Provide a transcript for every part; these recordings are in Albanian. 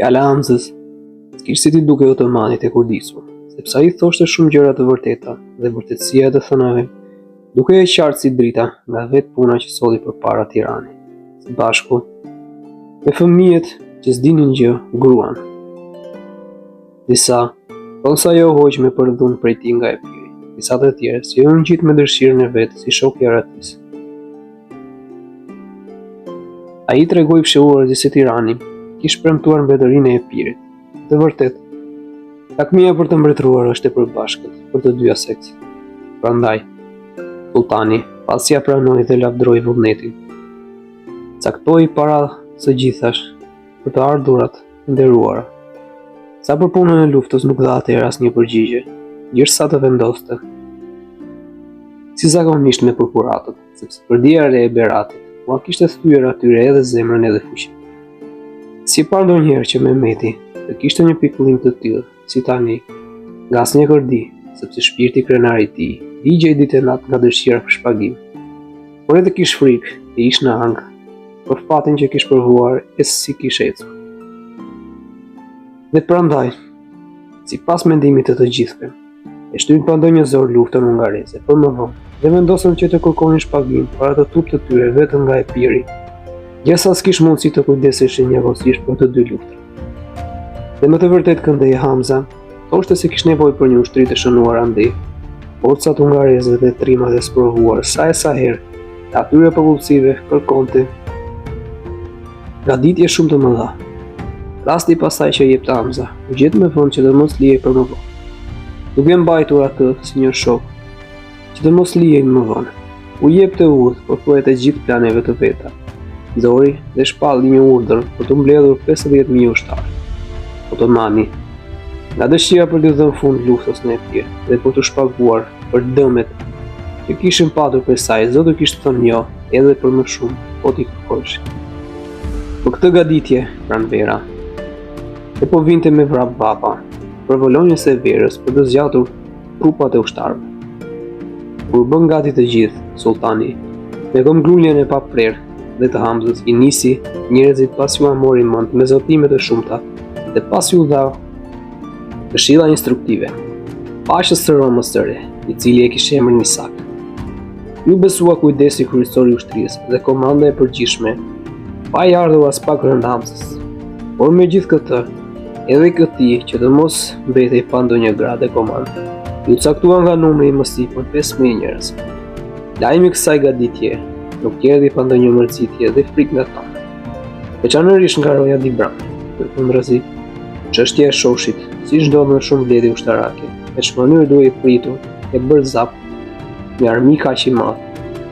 Fjala Hamzës s'kishte si ti duke otomanit e kurdisur, sepse ai thoshte shumë gjëra të vërteta dhe vërtetësia e të thënave duke e qartë si drita nga vetë puna që solli përpara Tiranës. Së bashku me fëmijët që s'dinin gjë, gruan. Disa thonë se ajo hoq me përdhun prej tij nga e piri, disa të tjerë si u ngjit me dëshirën e vet si shok i Aratis. Ai tregoi fshehuar se Tirani kishte premtuar mbretërinë e Epirit. Të vërtet, takmia për të mbretëruar është e përbashkët për të dyja seksit. Prandaj, sultani pasi ia pranoi dhe lavdroi vullnetin, caktoi para së gjithash për të ardhurat nderuara. Sa për punën e luftës nuk dha atëherë asnjë përgjigje, gjithsesi të vendoste. Si zakonisht me prokuratët, sepse përdia e re e Beratit ua kishte thyer atyre edhe zemrën edhe fuqinë. Si pa ndonjëherë që Mehmeti të kishte një pikullim të tillë, si tani, nga asnjë kërdi, sepse shpirti krenar i tij ligjej ditë e natë nga dëshira për shpagim. Por edhe kish frikë e ish në angë, për fatin që kish provuar e si kish ecur. Dhe prandaj, sipas mendimit të të gjithëve, e shtyn pa ndonjë zor luftën hungareze, për më vonë, dhe vendosën që të kërkonin shpagim para të tupë të tyre vetëm nga Epiri, gjasa s'kish mundësi të kujdeseshin njëkohësisht për të dy luftrat. Dhe më të vërtet këndej Hamza thoshte se kish nevojë për një ushtri të shënuar andej, forcat hungareze dhe trimat e sprovuar sa e sa herë të atyre popullsive kërkonte gaditje shumë të mëdha. Rasti pasaj që jepte Hamza u gjet më vonë që të mos lihej për më vonë, duke mbajtur atë si një shok që të mos lihej më vonë. U jepte udhë për thuhet e gjithë planeve të veta. Zori dhe shpalli një urdhër për të mbledhur 50.000 ushtarë. Otomani, nga dëshira për të dhënë fund luftës në Epir dhe për të shpaguar për dëmet që kishin patur prej saj, Zoti kishte thënë jo edhe për më shumë, po t'i kërkojshin. Për këtë gaditje, pranvera, e po vinte me vrap vapa për volonjës e verës për të zgjatur trupat e ushtarëve. Kur bën gati të gjithë, sultani, me këmbguljen e paprerë dhe të Hamzës i nisi njerëzit pasi u morin mend me zotime të shumta dhe pasi u dha këshilla instruktive pashës së Romës së re, i cili e kishte emrin Isak. Ju besua kujdesi kryesori i ushtrisë dhe komanda e përgjithshme pa i ardhur as pak rënd Hamzës. Por megjithatë, edhe këtij që të mos mbetej pa ndonjë grad e komandë, ju caktua nga numri më sipër 5.000 njerëz. Lajmi i kësaj gaditje nuk erdhi pa ndonjë mërzitje dhe frikë nga ta. Veçanërisht nga roja Dibran, përkundrazi, çështja e shoshit, siç ndodh në shumë mbledhje ushtarake, me shmënyrë duke i pritur e bërë zap me armi kaq i madh,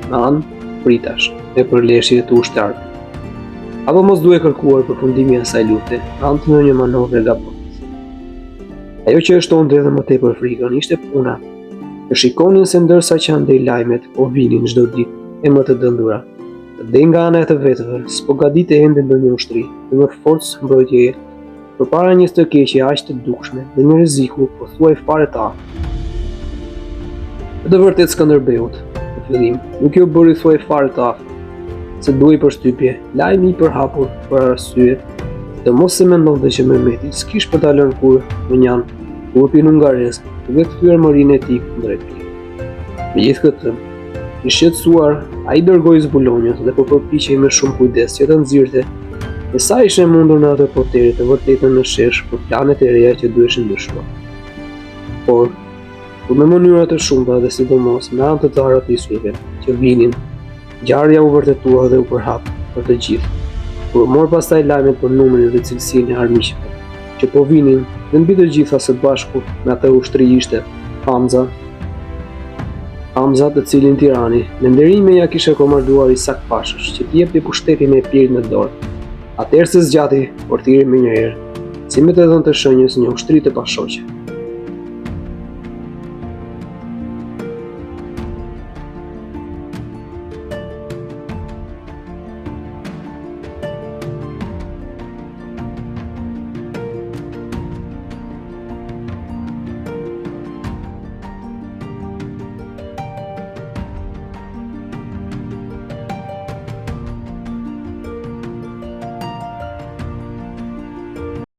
në anë pritash dhe përleshje të ushtarëve. Apo mos duhet kërkuar përfundimin e asaj lufte, në anë të ndonjë manovre gabonese. Ajo që e shtonte edhe më tepër frikën ishte puna që shikonin se ndërsa që andej lajmet po vinin çdo ditë e më të dëndura, dhe nga ana e të vetëve, s'po gadite ende ndonjë ushtri, dhe me forcë mbrojtjeje, përpara një stërkeqje aq të dukshme dhe një rreziku pothuaj fare të afërt. Të vërtet Skënderbeut, në fillim, nuk ju bëri thuaj fare të afërt, se duhej përshtypje, lajmi i përhapur për arsye të mos se mendonte që Mehmeti s'kish për ta lënë kur Munjan, grupin hungarez, duke kthyer morinë e tij kundër Epirit. Megjithatë, i shqetësuar, ai dërgoi zbulonjës dhe po përpiqej me shumë kujdes që të nxirrte e sa ishte mundur në atë poteri të vërtetën në shesh për planet e reja që duheshin ndryshuar. Por, me mënyra të shumta dhe sidomos në anë të Aratisujve që vinin, ngjarja u vërtetua dhe u përhap për të gjithë. Kur mor pastaj lajmet për numrin dhe cilësinë e armiqve që po vinin dhe mbi të gjitha së bashku me atë ushtri ishte Hamza, të cilin Tirani me nderime ja kishte komanduar Isak Pashës që t'i jepte pushtetin e Epirit në dorë. Atëherë se zgjati portiri më njëherë, si me të dhënë të shenjës një ushtri të pashoqe.